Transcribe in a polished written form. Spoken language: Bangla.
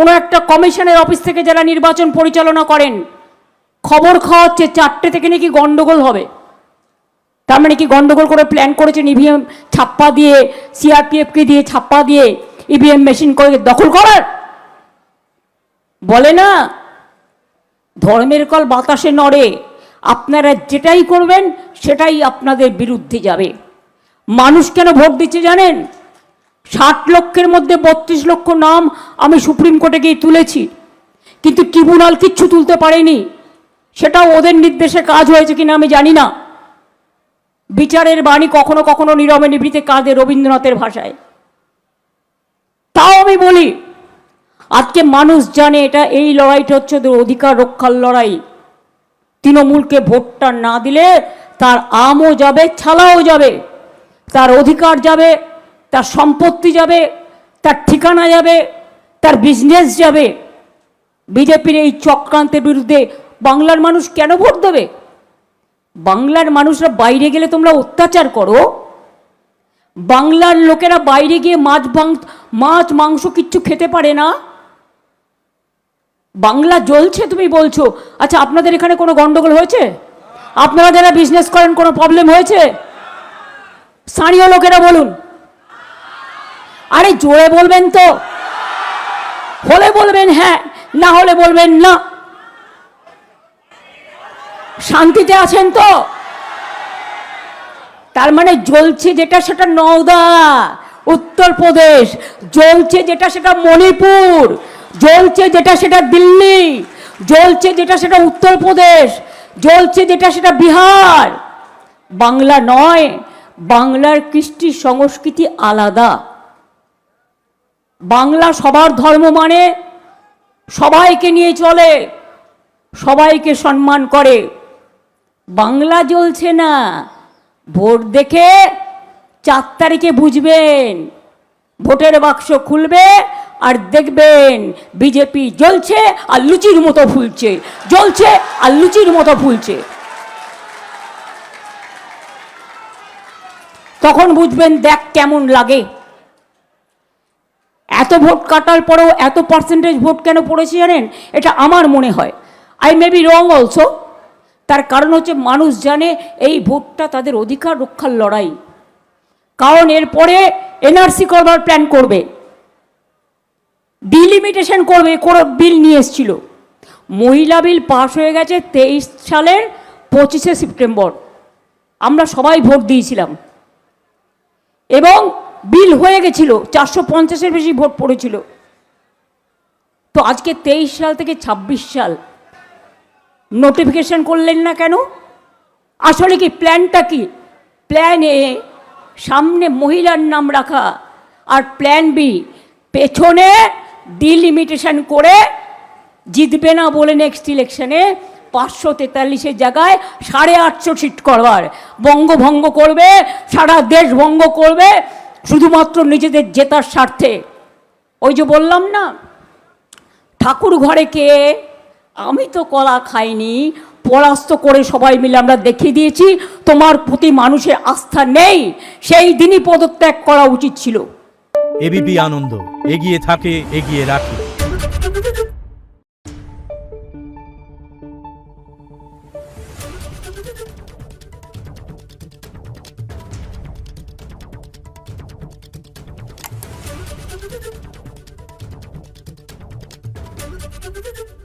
কোনো একটা কমিশনের অফিস থেকে যারা নির্বাচন পরিচালনা করেন, খবর খাওয়াচ্ছে 4টে থেকে নাকি গন্ডগোল হবে। তার মানে কি গন্ডগোল করে প্ল্যান করেছেন ইভিএম ছাপ্পা দিয়ে, সিআরপিএফকে দিয়ে ছাপ্পা দিয়ে ইভিএম মেশিন করে দখল করার? বলে না, ধর্মের কল বাতাসে নড়ে। আপনারা যেটাই করবেন সেটাই আপনাদের বিরুদ্ধে যাবে। মানুষ কেন ভোট দিচ্ছে জানেন? 60 লক্ষের মধ্যে 32 লক্ষ নাম আমি সুপ্রিম কোর্টে গিয়ে তুলেছি, কিন্তু ট্রিব্যুনাল কিচ্ছু তুলতে পারেনি। সেটাও ওদের নির্দেশে কাজ হয়েছে কিনা আমি জানি না। বিচারের বাণী কখনো কখনো নীরবে নিভৃতে কাঁদে, রবীন্দ্রনাথের ভাষায়। তাও আমি বলি, আজকে মানুষ জানে এটা, এই লড়াইটা হচ্ছে ওদের অধিকার রক্ষার লড়াই। তৃণমূলকে ভোটটা না দিলে তার আমও যাবে, ছালাও যাবে, তার অধিকার যাবে, তার সম্পত্তি যাবে, তার ঠিকানা যাবে, তার বিজনেস যাবে। বিজেপির এই চক্রান্তের বিরুদ্ধে বাংলার মানুষ কেন ভোট দেবে? বাংলার মানুষরা বাইরে গেলে তোমরা অত্যাচার করো, বাংলার লোকেরা বাইরে গিয়ে মাছ মাংস কিচ্ছু খেতে পারে না। বাংলা জ্বলছে তুমি বলছো। আচ্ছা, আপনাদের এখানে কোনো গন্ডগোল হয়েছে? আপনারা যারা বিজনেস করেন কোনো প্রবলেম হয়েছে? স্থানীয় লোকেরা বলুন। আরে জোরে বলবেন তো, হলে বলবেন হ্যাঁ, না হলে বলবেন না। শান্তিতে আছেন তো? তার মানে জ্বলছে যেটা সেটা নওদা, উত্তরপ্রদেশ, জ্বলছে যেটা সেটা মণিপুর, জ্বলছে যেটা সেটা দিল্লি, জ্বলছে যেটা সেটা উত্তরপ্রদেশ, জ্বলছে যেটা সেটা বিহার। বাংলা নয়, বাংলার কৃষ্টি সংস্কৃতি আলাদা। বাংলা সবার ধর্ম মানে, সবাইকে নিয়ে চলে, সবাইকে সম্মান করে। বাংলা জ্বলছে না। ভোট দেখে 4 তারিখে বুঝবেন। ভোটের বাক্স খুলবে আর দেখবেন বিজেপি জ্বলছে আর লুচির মতো ফুলছে, জ্বলছে আর লুচির মতো ফুলছে। তখন বুঝবেন দেখ কেমন লাগে। এত ভোট কাটার পরেও এত পার্সেন্টেজ ভোট কেন পড়েছে জানেন? এটা আমার মনে হয়, I may be wrong also. তার কারণ হচ্ছে মানুষ জানে এই ভোটটা তাদের অধিকার রক্ষার লড়াই। কারণ এরপরে এনআরসি করবার প্ল্যান করবে, ডিলিমিটেশন করবে, কোনো বিল নিয়ে এসেছিল। মহিলা বিল পাস হয়ে গেছে 23 সালের 25শে সেপ্টেম্বর। আমরা সবাই ভোট দিয়েছিলাম এবং বিল হয়ে গেছিল, 450-এর বেশি ভোট পড়েছিল। তো আজকে 23 সাল থেকে 26 সাল নোটিফিকেশন করলেন না কেন? আসলে কি প্ল্যানটা কি? প্ল্যান এ সামনে মহিলার নাম রাখা, আর প্ল্যান বি পেছনে ডিলিমিটেশন করে জিতবে না বলে নেক্সট ইলেকশনে 543-এর জায়গায় 850 সিট করবার, বঙ্গভঙ্গ করবে, সারা দেশ ভঙ্গ করবে শুধুমাত্র নিজেদের জেতার স্বার্থে। ওই যে বললাম না, ঠাকুর ঘরে কে? আমি তো কলা খাইনি, পরাস্ত করে সবাই মিলে আমরা দেখিয়ে দিয়েছি তোমার প্রতি মানুষের আস্থা নেই। সেই দিনই পদত্যাগ করা উচিত ছিল। এবিপি আনন্দ, এগিয়ে থাকে, এগিয়ে রাখে। Thank you.